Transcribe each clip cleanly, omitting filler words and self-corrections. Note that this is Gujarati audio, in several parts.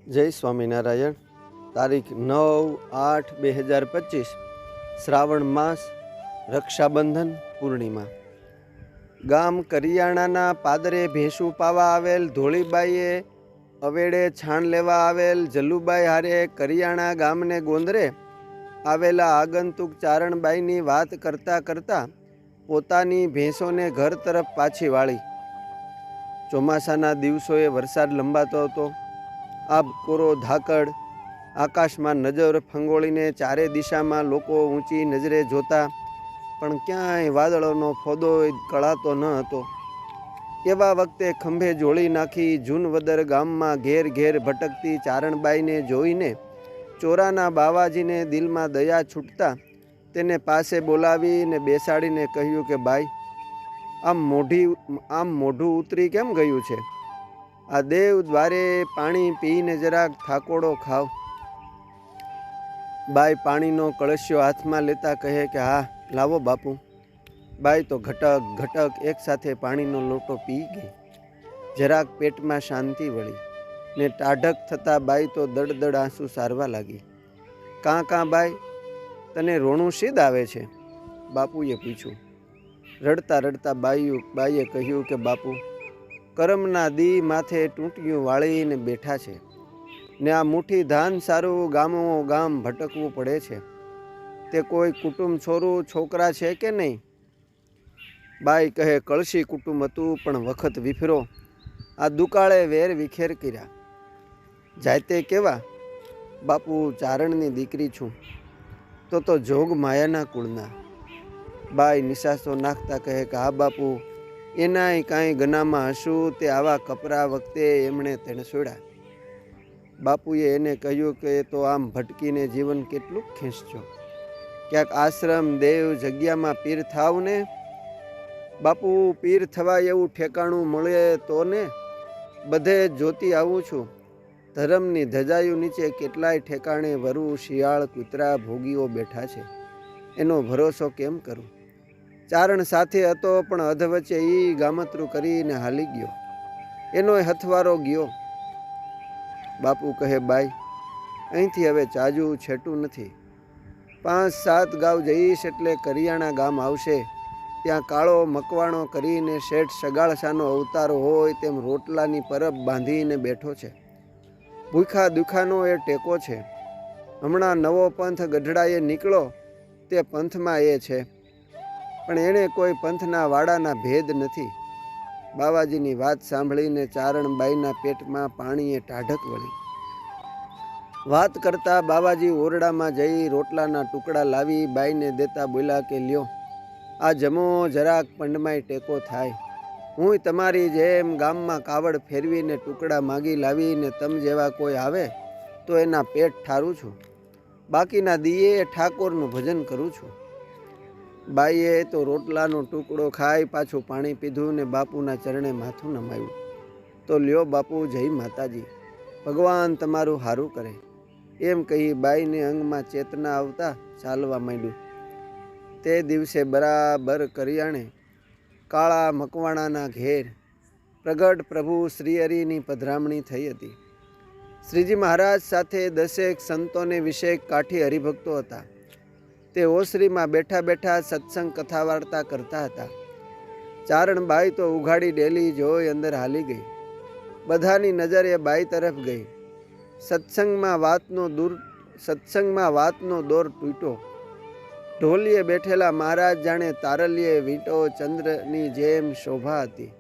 જય સ્વામિનારાયણ. તારીખ 9/8/2025 શ્રાવણ માસ, રક્ષાબંધન પૂર્ણિમા. ગામ કરિયાણાના પાદરે ભેંસું પાવા આવેલ ધોળીબાઈએ અવેડે છાણ લેવા આવેલ જલ્લુબાઈ હારે કરિયાણા ગામને ગોંદરે આવેલા આગંતુક ચારણબાઈની વાત કરતાં કરતાં પોતાની ભેંસોને ઘર તરફ પાછી વાળી. ચોમાસાના દિવસોએ વરસાદ લંબાતો હતો. આબ કોરો ધાકડ, આકાશમાં નજર ફંગોળીને ચારે દિશામાં લોકો ઊંચી નજરે જોતા, પણ ક્યાંય વાદળોનો ફોદો કળાતો ન હતો. એવા વખતે ખંભે જોડી નાખી જૂનવદર ગામમાં ઘેર ઘેર ભટકતી ચારણબાઈને જોઈને ચોરાના બાવાજીને દિલમાં દયા છૂટતા તેને પાસે બોલાવીને બેસાડીને કહ્યું કે ભાઈ, આમ મોઢું ઉતરી કેમ ગયું છે? આ દેવ દ્વારે પાણી પીને જરાક થાકોડો ખાવ. બાઈ પાણીનો કળશિયો હાથમાં લેતા કહે કે હા લાવો બાપુ. બાઈ તો ઘટક ઘટક એકસાથે પાણીનો લોટો પી ગઈ. જરાક પેટમાં શાંતિ વળી ને ટાઢક થતાં બાઈ તો દળદળ આંસુ સારવા લાગી. કાં બાઈ, તને રોણું શીદ આવે છે? બાપુએ પૂછ્યું. રડતા રડતા બાઈએ કહ્યું કે બાપુ, કરમના દી માથે ટૂંટિયું વાળીને બેઠા છે ને આ મુઠ્ઠી ધાન સારું ગામો ગામ ભટકવું પડે છે. તે કોઈ કુટુંબ છોરું છોકરા છે કે નહીં? બાઈ કહે કળશી કુટુંબ હતું, પણ વખત વિફરો આ દુકાળે વેર વિખેર કર્યા. જાતે કેવા? બાપુ, ચારણની દીકરી છું. તો જોગ માયાના કુળના. બાઈ નિશાસો નાખતા કહે કે હા બાપુ, એનાય કાંઈ ગનામાં હશું તે આવા કપરા વખતે એમણે તેને છોડ્યા. બાપુએ એને કહ્યું કે તો આમ ભટકીને જીવન કેટલું ખેંચજો. ક્યાંક આશ્રમ દેવ જગ્યામાં પીર થાવ ને. બાપુ, પીર થવાય એવું ઠેકાણું મળે તો ને. બધે જોતી આવું છું. ધર્મની ધજાયું નીચે કેટલાય ઠેકાણે વરુ શિયાળ કૂતરા ભોગીઓ બેઠા છે. એનો ભરોસો કેમ કરું? ચારણ સાથે હતો, પણ અધવચ્ચે ગામતરું કરીને હાલી ગયો. એનોય હથવારો ગયો. બાપુ કહે બાઈ, અહીંથી હવે ચાજુ છેટું નથી. 5-7 ગાવ જઈશ એટલે કરિયાણા ગામ આવશે. ત્યાં કાળો મકવાણો કરીને શેઠ સગાળસાનો અવતારો હોય તેમ રોટલાની પરબ બાંધીને બેઠો છે. ભૂખા દુખાનો એ ટેકો છે. હમણાં નવો પંથ ગઢડાએ નીકળો તે પંથમાં એ છે, પણ એણે કોઈ પંથના વાડાના ભેદ નથી. બાવાજીની વાત સાંભળીને ચારણબાઈના પેટમાં પાણીએ ટાઢક વળી. વાત કરતા બાવાજી ઓરડામાં જઈ રોટલાના ટુકડા લાવી બાઈને દેતા બોલ્યા કે લ્યો, આ જમો, જરાક પંડમાય ટેકો થાય. હું તમારી જેમ ગામમાં કાવડ ફેરવીને ટુકડા માગી લાવીને તમ જેવા કોઈ આવે તો એના પેટ ઠારું છું. બાકીના દીએ ઠાકોરનું ભજન કરું છું. બાઈએ તો રોટલાનો ટુકડો ખાઈ પાછું પાણી પીધું ને બાપુના ચરણે માથું નમાયું. તો લ્યો બાપુ, જય માતાજી, ભગવાન તમારું હારું કરે. એમ કહી બાઈને અંગમાં ચેતના આવતા ચાલવા માંડ્યું. તે દિવસે બરાબર કરિયાણે કાળા મકવાણાના ઘેર પ્રગટ પ્રભુ શ્રી હરિની પધરામણી થઈ હતી. શ્રીજી મહારાજ સાથે 10 સંતોને વિશે કાઠી હરિભક્તો હતા. તે ઓસરીમાં બેઠા બેઠા સત્સંગ કથા વાર્તા કરતા હતા. ચારણબાઈ તો ઉઘાડી ડેલી જોઈ અંદર હાલી ગઈ. બધાની નજર એ બાઈ તરફ ગઈ. સત્સંગમાં વાતનો દોર તૂટ્યો. ઢોલીએ બેઠેલા મહારાજ જાણે તારલીએ વીંટો ચંદ્રની જેમ શોભા હતી.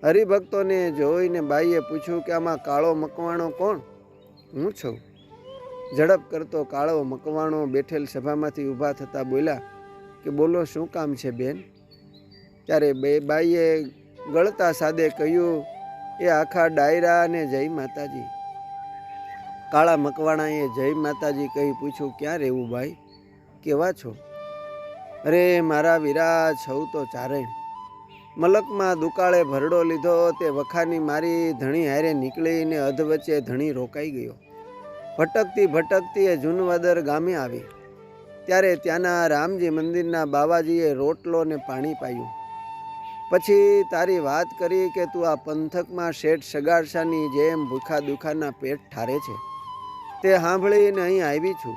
હરિભક્તોને જોઈને બાઈએ પૂછ્યું કે આમાં કાળો મકવાણો કોણ? હું છું. ઝડપ કરતો કાળો મકવાણો બેઠેલ સભામાંથી ઊભા થતા બોલ્યા કે બોલો, શું કામ છે બેન? ત્યારે બાઈએ ગળતા સાદે કહ્યું, એ આખા ડાયરા ને જય માતાજી. કાળા મકવાણાએ જય માતાજી કહી પૂછ્યું, ક્યાં રહેવું ભાઈ? કેવા છો? અરે મારા વીરા, છઉ તો ચારણ. મલકમાં દુકાળે ભરડો લીધો તે વખાની મારી ધણી હારે નીકળીને અધવચ્ચે ધણી રોકાઈ ગયો. ભટકતી એ જૂનવદર ગામે આવી. ત્યારે ત્યાંના રામજી મંદિરના બાવાજીએ રોટલો ને પાણી પાયું. પછી તારી વાત કરી કે તું આ પંથકમાં શેઠ સગારસાની જેમ ભૂખા દુખાના પેટ ઠારે છે, તે સાંભળીને અહીં આવી છું.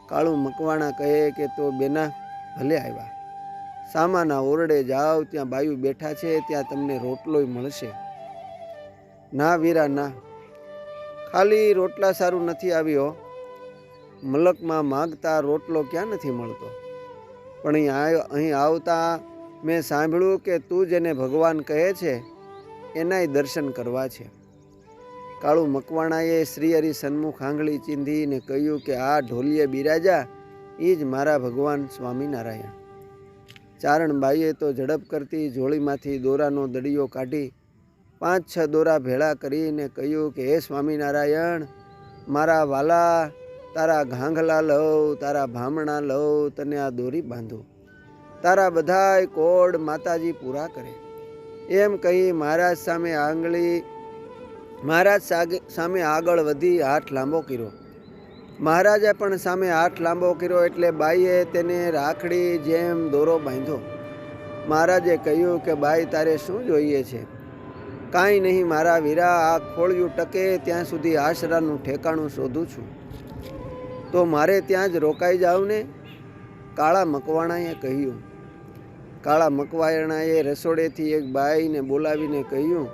કાળું મકવાણા કહે કે તો બેના ભલે આવ્યા. સામાના ઓરડે જાઓ, ત્યાં બાયું બેઠા છે, ત્યાં તમને રોટલોય મળશે. ના વીરા ના, ખાલી રોટલા સારું નથી આવ્યો. મલકમાં માગતા રોટલો ક્યાં નથી મળતો. પણ અહીં આવતા મેં સાંભળ્યું કે તું જેને ભગવાન કહે છે એનાય દર્શન કરવા છે. કાળું મકવાણાએ શ્રી હરિ સન્મુખ આંગળી ચીંધીને કહ્યું કે આ ઢોલિયે બિરાજા એ જ મારા ભગવાન સ્વામિનારાયણ. ચારણબાઈએ તો ઝડપ કરતી જોડીમાંથી દોરાનો દડિયો કાઢી 5-6 દોરા ભેળા કરીને કહ્યું કે હે સ્વામિનારાયણ, મારા વાલા, તારા ઘાંઘલા લઉં, તારા ભામણા લઉં, તને આ દોરી બાંધું, તારા બધાય કોડ માતાજી પૂરા કરે. એમ કહી મહારાજ સામે આગળ વધી હાથ લાંબો કર્યો. મહારાજે પણ સામે હાથ લાંબો કર્યો એટલે બાઈએ તેને રાખડી જેમ દોરો બાંધ્યો. મહારાજે કહ્યું કે બાઈ, તારે શું જોઈએ છે? કાંઈ નહીં મારા વીરા, આ ખોળિયું ટકે ત્યાં સુધી આશરાનું ઠેકાણું શોધું છું. તો મારે ત્યાં જ રોકાઈ જાવ ને? કાળા મકવાણાએ કહ્યું. કાળા મકવાણાએ રસોડેથી એક બાઈને બોલાવીને કહ્યું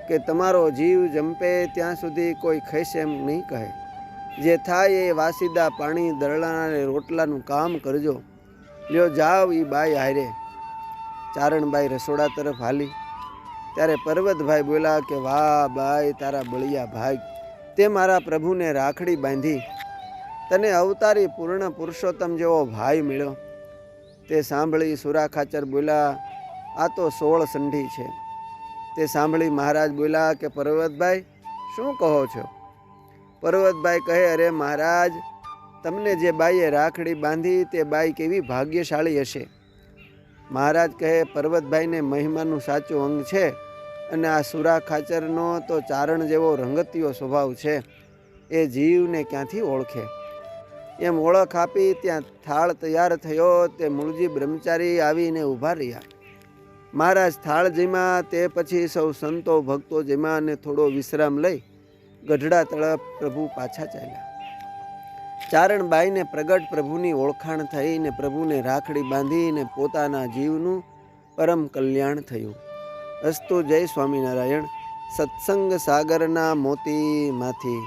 કે તમારો જીવ જંપે ત્યાં સુધી કોઈ ખૈસ એમ નહીં કહે. જે થાય એ વાસીદા પાણી દરણા અને રોટલાનું કામ કરજો. લ્યો જાવ એ બાઈ હારે. ચારણબાઈ રસોડા તરફ હાલી ત્યારે પર્વતભાઈ બોલ્યા કે વાહ બાઈ, તારા બળિયા ભાગ, તે મારા પ્રભુને રાખડી બાંધી, તને અવતારી પૂર્ણ પુરુષોત્તમ જેવો ભાઈ મળ્યો. તે સાંભળી સુરા ખાચર બોલ્યા, આ તો 16 સંઢી છે. તે સાંભળી મહારાજ બોલ્યા કે પર્વતભાઈ, શું કહો છો? પર્વતભાઈ કહે, અરે મહારાજ, તમને જે બાઈએ રાખડી બાંધી તે બાઈ કેવી ભાગ્યશાળી હશે. મહારાજ કહે, પર્વતભાઈને મહિમાનું સાચું અંગ છે, અને આ સુરા ખાચરનો તો ચારણ જેવો રંગતીયો સ્વભાવ છે, એ જીવને ક્યાંથી ઓળખે? એમ ઓળખ આપી ત્યાં થાળ તૈયાર થયો. તે મૂળજી બ્રહ્મચારી આવીને ઊભા રહ્યા. મહારાજ થાળ જમ્યા, તે પછી સૌ સંતો ભક્તો જમ્યા અને થોડો વિશ્રામ લઈ ગઢડા તરફ પ્રભુ પાછા ચાલ્યા. ચારણબાઈને પ્રગટ પ્રભુની ઓળખાણ થઈને પ્રભુને રાખડી બાંધીને પોતાના જીવનું પરમ કલ્યાણ થયું. અસ્તુ. જય સ્વામિનારાયણ. સત્સંગ સાગરના મોતીમાંથી